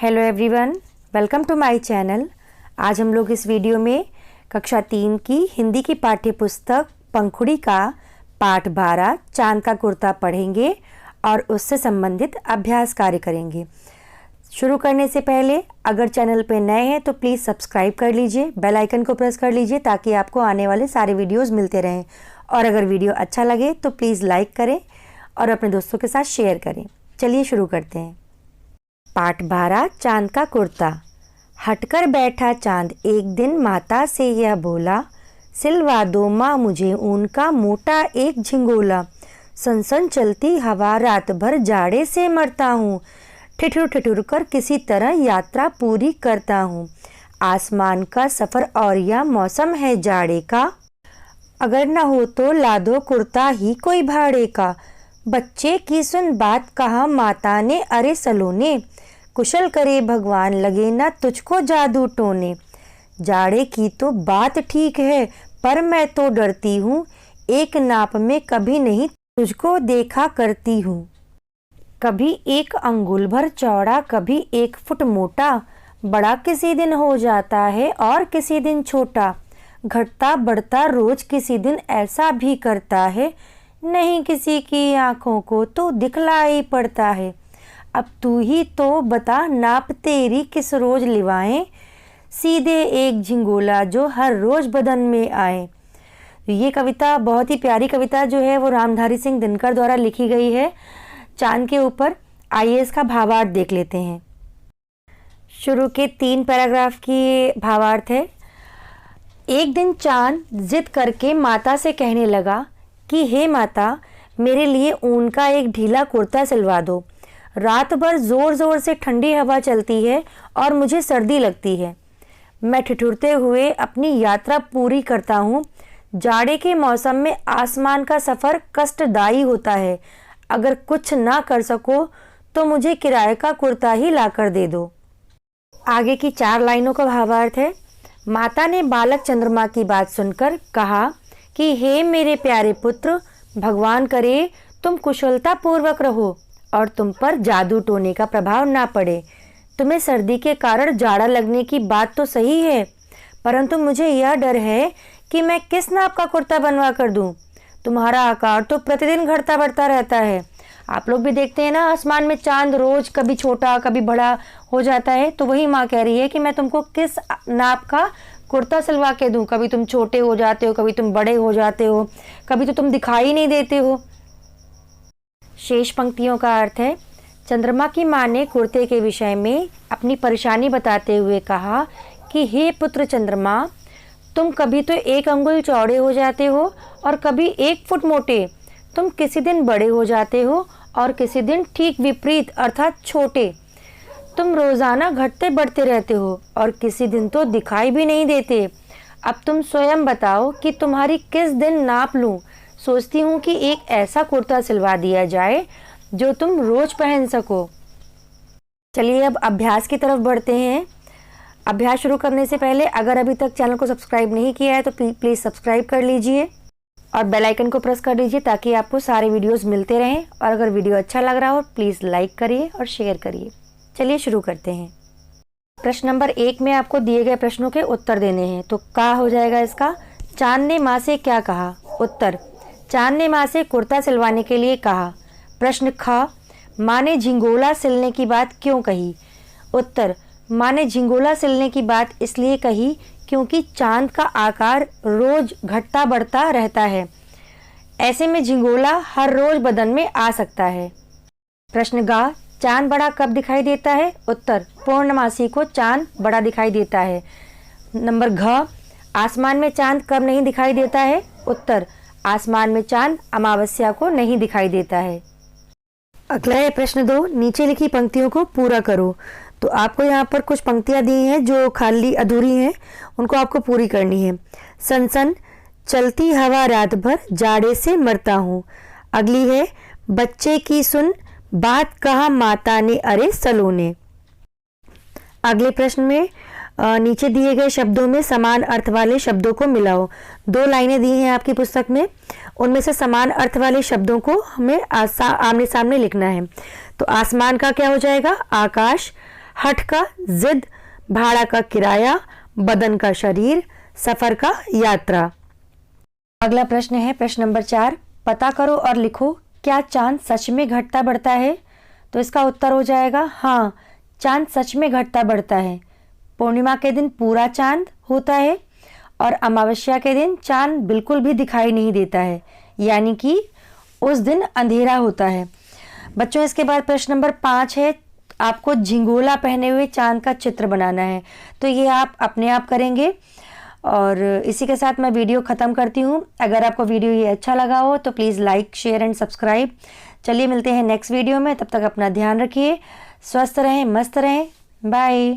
Hello everyone, welcome to my channel. आज हम लोग इस वीडियो में कक्षा 3 की हिंदी की पाठ्य पुस्तक पंखुड़ी का पाठ 12 चांद का कुर्ता पढ़ेंगे और उससे संबंधित अभ्यास कार्य करेंगे। शुरू करने से पहले अगर चैनल पे नए हैं तो प्लीज़ सब्सक्राइब कर लीजिए, बेल आइकन को प्रेस कर लीजिए ताकि आपको आने वाले सारे वीडियोस मिलते रहें। और अगर वीडियो अच्छा लगे तो प्लीज़ लाइक करें और अपने दोस्तों के साथ शेयर करें। चलिए शुरू करते हैं। पाठ 12 चांद का कुर्ता। हटकर बैठा चांद एक दिन माता से यह बोला, सिलवा दो माँ मुझे ऊन का मोटा एक झिंगोला। सनसन चलती हवा रात भर जाड़े से मरता हूँ, ठिठुर ठिठुर कर किसी तरह यात्रा पूरी करता हूँ। आसमान का सफ़र और यह मौसम है जाड़े का, अगर न हो तो ला दो कुर्ता ही कोई भाड़े का। बच्चे की सुन बात कहा माता ने, अरे सलोने कुशल करे भगवान लगे ना तुझको जादू टोने। जाड़े की तो बात ठीक है पर मैं तो डरती हूँ, एक नाप में कभी नहीं तुझको देखा करती हूँ। कभी एक अंगुल भर चौड़ा कभी 1 फुट मोटा, बड़ा किसी दिन हो जाता है और किसी दिन छोटा। घटता बढ़ता रोज किसी दिन ऐसा भी करता है, नहीं किसी की आँखों को तो दिखलाई पड़ता है। अब तू ही तो बता नाप तेरी किस रोज लिवाएं, सीधे एक झिंगोला जो हर रोज बदन में आए। तो ये कविता बहुत ही प्यारी कविता जो है वो रामधारी सिंह दिनकर द्वारा लिखी गई है चांद के ऊपर। आइए इसका भावार्थ देख लेते हैं। शुरू के 3 पैराग्राफ की भावार्थ है। एक दिन चांद जिद करके माता से कहने लगा कि हे माता, मेरे लिए ऊन का एक ढीला कुर्ता सिलवा दो। रात भर ज़ोर ज़ोर से ठंडी हवा चलती है और मुझे सर्दी लगती है। मैं ठिठुरते हुए अपनी यात्रा पूरी करता हूँ। जाड़े के मौसम में आसमान का सफ़र कष्टदायी होता है। अगर कुछ ना कर सको तो मुझे किराए का कुर्ता ही लाकर दे दो। आगे की 4 लाइनों का भावार्थ है। माता ने बालक चंद्रमा की बात सुनकर कहा कि हे मेरे प्यारे पुत्र, भगवान करे तुम कुशलता पूर्वक रहो और तुम पर जादू टोने का प्रभाव ना पड़े। तुम्हें सर्दी के कारण जाड़ा लगने की बात तो सही है, परंतु मुझे यह डर है कि मैं किस नाप का कुर्ता बनवा कर दूं। तुम्हारा आकार तो प्रतिदिन घटता बढ़ता रहता है। आप लोग भी देखते हैं ना, आसमान में चांद रोज कभी छोटा कभी बड़ा हो जाता है। तो वही माँ कह रही है कि मैं तुमको किस नाप का कुर्ता सिलवा के दूं। कभी तुम छोटे हो जाते हो, कभी तुम बड़े हो जाते हो, कभी तो तुम दिखाई नहीं देते हो। शेष पंक्तियों का अर्थ है। चंद्रमा की माँ ने कुर्ते के विषय में अपनी परेशानी बताते हुए कहा कि हे पुत्र चंद्रमा, तुम कभी तो 1 अंगुल चौड़े हो जाते हो और कभी 1 फुट मोटे। तुम किसी दिन बड़े हो जाते हो और किसी दिन ठीक विपरीत अर्थात छोटे। तुम रोज़ाना घटते बढ़ते रहते हो और किसी दिन तो दिखाई भी नहीं देते। अब तुम स्वयं बताओ कि तुम्हारी किस दिन नाप लूँ। सोचती हूँ कि एक ऐसा कुर्ता सिलवा दिया जाए जो तुम रोज पहन सको। चलिए अब अभ्यास की तरफ बढ़ते हैं। अभ्यास शुरू करने से पहले अगर अभी तक चैनल को सब्सक्राइब नहीं किया है तो प्लीज़ सब्सक्राइब कर लीजिए और बेल आइकन को प्रेस कर दीजिए ताकि आपको सारे वीडियोस मिलते रहें। और अगर वीडियो अच्छा लग रहा हो प्लीज़ लाइक करिए और शेयर करिए। चलिए शुरू करते हैं। प्रश्न नंबर 1 में आपको दिए गए प्रश्नों के उत्तर देने हैं। तो क्या हो जाएगा इसका? चांद ने माँ से क्या कहा? उत्तर, चांद ने माँ से कुर्ता सिलवाने के लिए कहा। प्रश्न ख, माँ ने झिंगोला सिलने की बात क्यों कही? उत्तर, माँ ने झिंगोला सिलने की बात इसलिए कही क्योंकि चांद का आकार रोज घटता बढ़ता रहता है। ऐसे में झिंगोला हर रोज बदन में आ सकता है। प्रश्न ग, चांद बड़ा कब दिखाई देता है? उत्तर, पूर्णमासी को चांद बड़ा दिखाई देता है। नंबर घ, आसमान में चांद कब नहीं दिखाई देता है? उत्तर, आसमान में चांद अमावस्या को नहीं दिखाई देता है। अगला है प्रश्न 2, नीचे लिखी पंक्तियों को पूरा करो। तो आपको यहाँ पर कुछ पंक्तियाँ दी हैं जो खाली अधूरी हैं, उनको आपको पूरी करनी है। सनसन चलती हवा रात भर जाड़े से मरता हूँ। अगली है, बच्चे की सुन बात कहा माता ने, अरे सलोने। अगले प्रश्न में नीचे दिए गए शब्दों में समान अर्थ वाले शब्दों को मिलाओ। 2 लाइनें दी हैं आपकी पुस्तक में, उनमें से समान अर्थ वाले शब्दों को हमें आमने सामने लिखना है। तो आसमान का क्या हो जाएगा? आकाश। हठ का जिद, भाड़ा का किराया, बदन का शरीर, सफर का यात्रा। अगला प्रश्न है प्रश्न नंबर 4, पता करो और लिखो क्या चांद सच में घटता बढ़ता है? तो इसका उत्तर हो जाएगा हाँ, चांद सच में घटता बढ़ता है। पूर्णिमा के दिन पूरा चांद होता है और अमावस्या के दिन चांद बिल्कुल भी दिखाई नहीं देता है, यानी कि उस दिन अंधेरा होता है। बच्चों इसके बाद प्रश्न नंबर 5 है, आपको झिंगोला पहने हुए चांद का चित्र बनाना है। तो ये आप अपने आप करेंगे। और इसी के साथ मैं वीडियो ख़त्म करती हूँ। अगर आपको वीडियो ये अच्छा लगा हो तो please like, share and subscribe. चलिए मिलते हैं नेक्स्ट वीडियो में, तब तक अपना ध्यान रखिए, स्वस्थ रहें, मस्त रहें, बाय।